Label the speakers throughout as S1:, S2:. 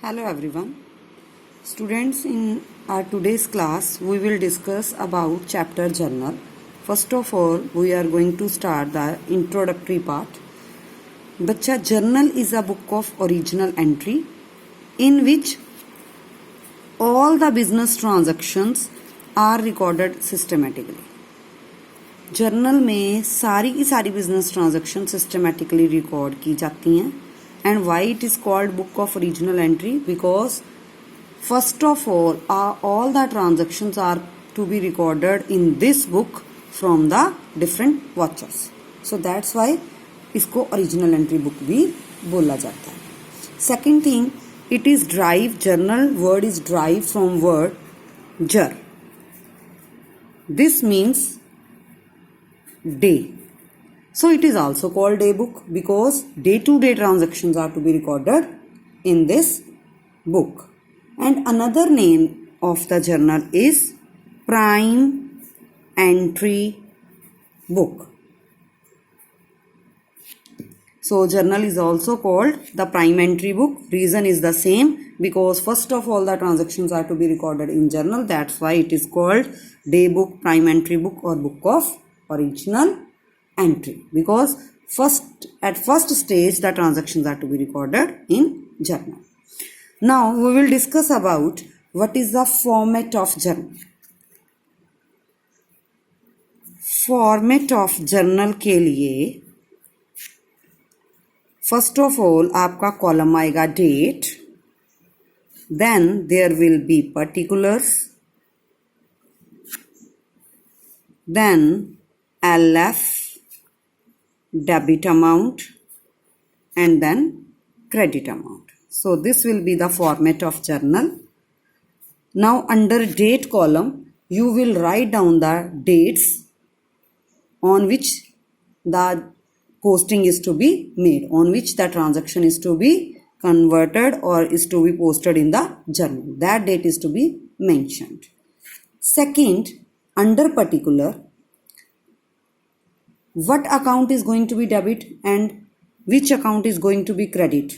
S1: Hello everyone. Students, in our today's class we will discuss about chapter journal. First of all, we are going to start the introductory part. बच्चा, journal is a book of original entry in which all the business transactions are recorded systematically. Journal में सारी की सारी business transaction systematically record की जाती हैं. And why it is called book of original entry? Because first of all the transactions are to be recorded in this book from the different vouchers. So that's why इसको original entry book भी बोला जाता है. Second thing, it is derive, journal word is derive from word jour. This means day. So it is also called day book because day-to-day transactions are to be recorded in this book. And another name of the journal is prime entry book. So journal is also called the prime entry book. Reason is the same because first of all the transactions are to be recorded in journal. That's why it is called day book, prime entry book or book of original entry, because at first stage the transactions are to be recorded in journal. Now we will discuss about what is the format of journal. Format of journal के लिए first of all आपका column आएगा date, then there will be particulars, then LF, debit amount, and then credit amount. So this will be the format of journal. Now under date column you will write down the dates on which the posting is to be made, on which the transaction is to be converted or is to be posted in the journal. That date is to be mentioned. Second, under particular, what account is going to be debit and which account is going to be credit,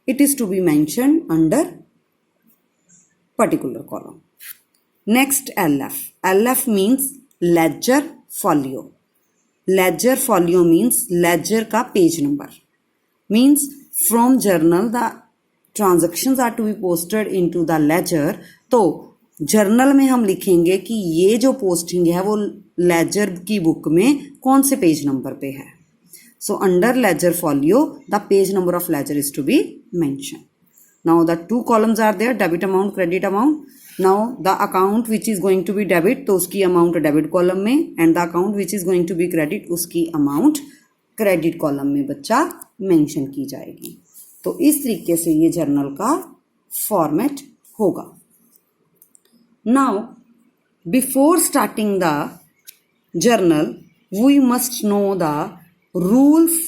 S1: it is to be mentioned under particular column. Next, LF. LF means ledger folio. Ledger folio means ledger का page number. Means from journal the transactions are to be posted into the ledger. तो journal में हम लिखेंगे कि ये जो posting है वो लेजर की बुक में कौन से पेज नंबर पे है. So under ledger folio the page number of ledger is to be mention. Now the two columns are there, debit amount, credit amount. Now the account which is going to be debit तो उसकी amount debit column में, and the account which is going to be credit उसकी amount credit column में बच्चा mention की जाएगी. तो इस तरीके से ये जर्नल का फॉर्मेट होगा. Now, before starting the journal, we must know the rules.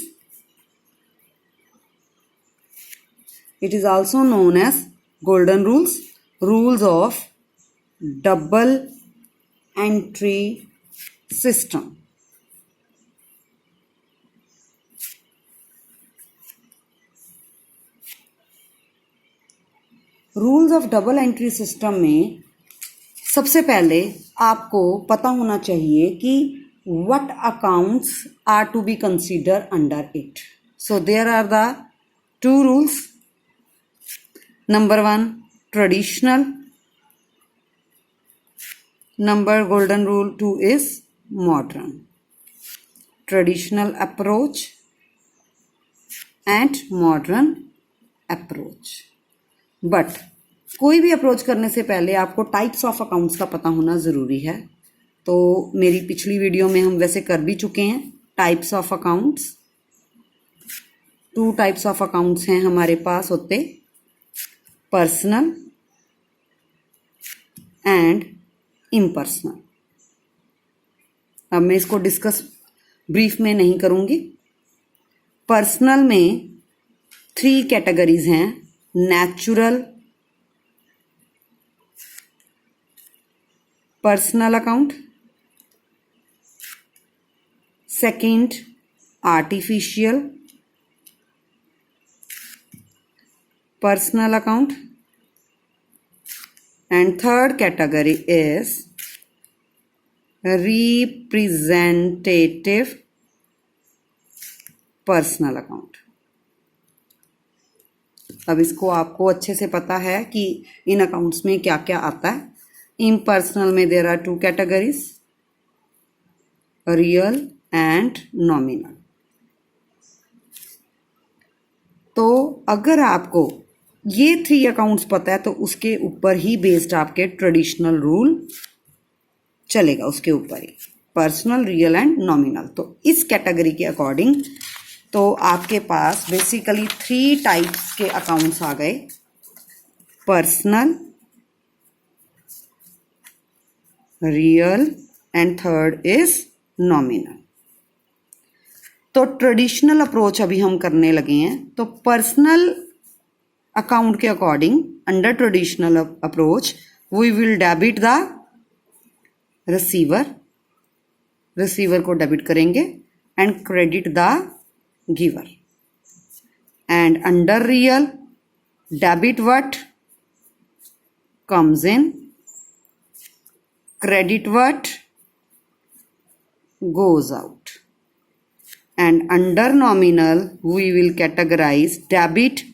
S1: It is also known as golden rules, rules of double entry system. Rules of double entry system में सबसे पहले आपको पता होना चाहिए कि what accounts are to be considered under it. So there are the two rules. Number 1, traditional. Number golden rule 2 is modern. Traditional approach and modern approach. But कोई भी अप्रोच करने से पहले आपको टाइप्स ऑफ अकाउंट्स का पता होना ज़रूरी है. तो मेरी पिछली वीडियो में हम वैसे कर भी चुके हैं types of accounts. 2 types of accounts हैं हमारे पास होते, पर्सनल एंड इम्पर्सनल. अब मैं इसको डिस्कस ब्रीफ में नहीं करूँगी. पर्सनल में 3 कैटेगरीज हैं, natural personal account, second artificial, personal account, and third category is representative personal account. अब इसको आपको अच्छे से पता है कि इन अकाउंट्स में क्या क्या आता है. इम्पर्सनल में there are 2 categories, real and nominal. तो अगर आपको ये 3 अकाउंट्स पता है तो उसके ऊपर ही बेस्ड आपके ट्रेडिशनल रूल चलेगा, उसके ऊपर ही पर्सनल, रियल एंड नॉमिनल. तो इस कैटेगरी के अकॉर्डिंग तो आपके पास बेसिकली 3 टाइप्स के अकाउंट्स आ गए, personal, real and third is nominal. तो ट्रेडिशनल अप्रोच अभी हम करने लगे हैं. तो पर्सनल अकाउंट के according under traditional approach we will debit the receiver को डेबिट करेंगे and credit the giver. And under real debit what comes in, credit what goes out. And under nominal we will categorize debit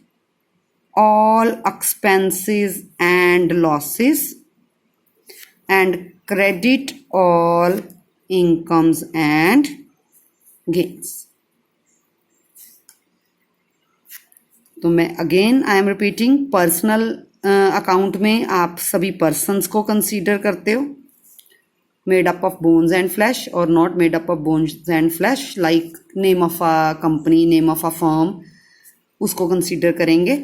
S1: all expenses and losses and credit all incomes and gains. तो मैं again I am repeating, personal account में आप सभी persons को consider करते हो, made up of bones and flesh or not made up of bones and flesh, like name of a company, name of a firm, उसको consider करेंगे.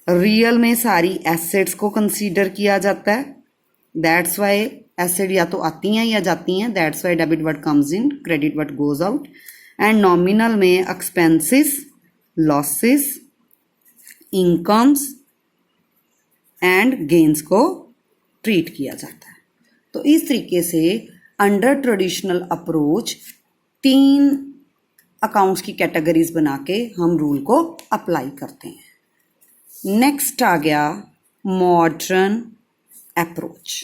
S1: Real में सारी एसेट्स को कंसीडर किया जाता है, दैट्स वाई एसेट या तो आती हैं या जाती हैं, that's why debit what comes in, credit what goes out. And nominal में expenses, losses, incomes and gains को ट्रीट किया जाता है. तो इस तरीके से अंडर ट्रेडिशनल अप्रोच 3 अकाउंट्स की कैटेगरीज बना के हम रूल को अप्लाई करते हैं. नेक्स्ट आ गया मॉडर्न अप्रोच.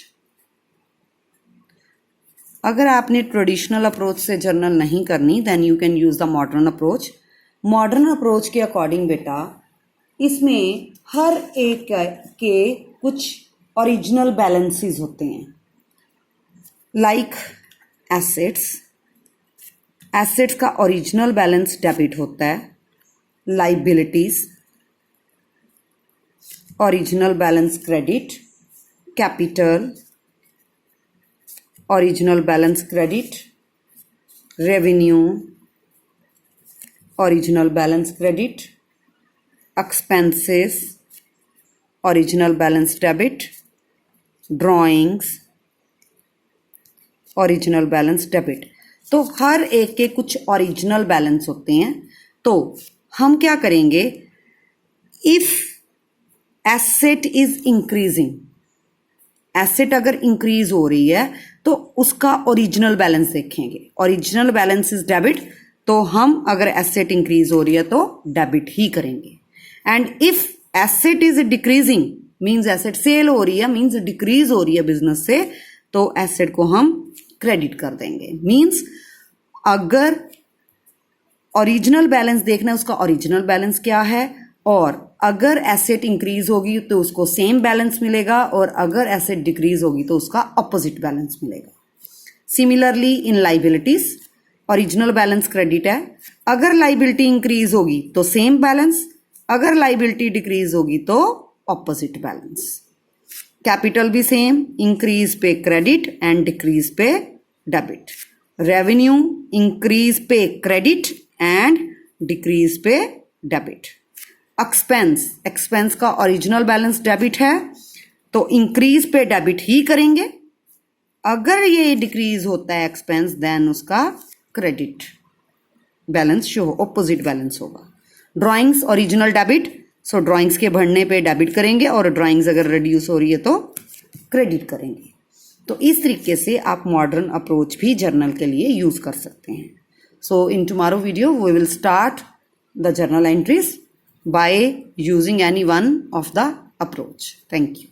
S1: अगर आपने ट्रेडिशनल अप्रोच से जर्नल नहीं करनी then you can use the modern approach. Modern approach के अकॉर्डिंग बेटा इसमें हर एक के कुछ ओरिजिनल बैलेंसेस होते हैं, लाइक एसेट्स का ओरिजिनल बैलेंस डेबिट होता है, liabilities original balance credit, capital original balance credit, revenue original balance credit, expenses original balance debit, drawings original balance debit. तो हर एक के कुछ ओरिजिनल बैलेंस होते हैं. तो हम क्या करेंगे, if asset is increasing, asset अगर इंक्रीज हो रही है तो उसका ओरिजिनल बैलेंस देखेंगे. ओरिजिनल बैलेंस इज डेबिट, तो हम अगर एसेट इंक्रीज हो रही है तो डेबिट ही करेंगे. And if asset is decreasing means asset sale हो रही है, मीन्स डिक्रीज हो रही है बिजनेस से, तो एसेट को हम क्रेडिट कर देंगे. मीन्स अगर ओरिजिनल बैलेंस देखना है उसका ओरिजिनल बैलेंस क्या है, और अगर एसेट इंक्रीज होगी तो उसको सेम बैलेंस मिलेगा, और अगर एसेट डिक्रीज होगी तो उसका ऑपोजिट बैलेंस मिलेगा. Similarly in liabilities original balance credit है, अगर लाइबिलिटी इंक्रीज होगी तो सेम बैलेंस, अगर लाइबिलिटी डिक्रीज होगी तो ऑपोजिट बैलेंस. कैपिटल भी सेम, इंक्रीज पे क्रेडिट एंड डिक्रीज पे डेबिट. रेवेन्यू इंक्रीज पे क्रेडिट एंड डिक्रीज पे डेबिट. एक्सपेंस का ओरिजिनल बैलेंस डेबिट है तो इंक्रीज पे डेबिट ही करेंगे, अगर ये डिक्रीज होता है एक्सपेंस देन उसका credit balance show opposite balance होगा. ड्राइंग्स ओरिजिनल डेबिट, सो ड्राइंग्स के बढ़ने पे डेबिट करेंगे, और ड्राइंग्स अगर रिड्यूस हो रही है तो क्रेडिट करेंगे. तो इस तरीके से आप मॉडर्न अप्रोच भी जर्नल के लिए यूज कर सकते हैं. So in tomorrow video we will start the journal entries. by using any one of the approach. Thank you.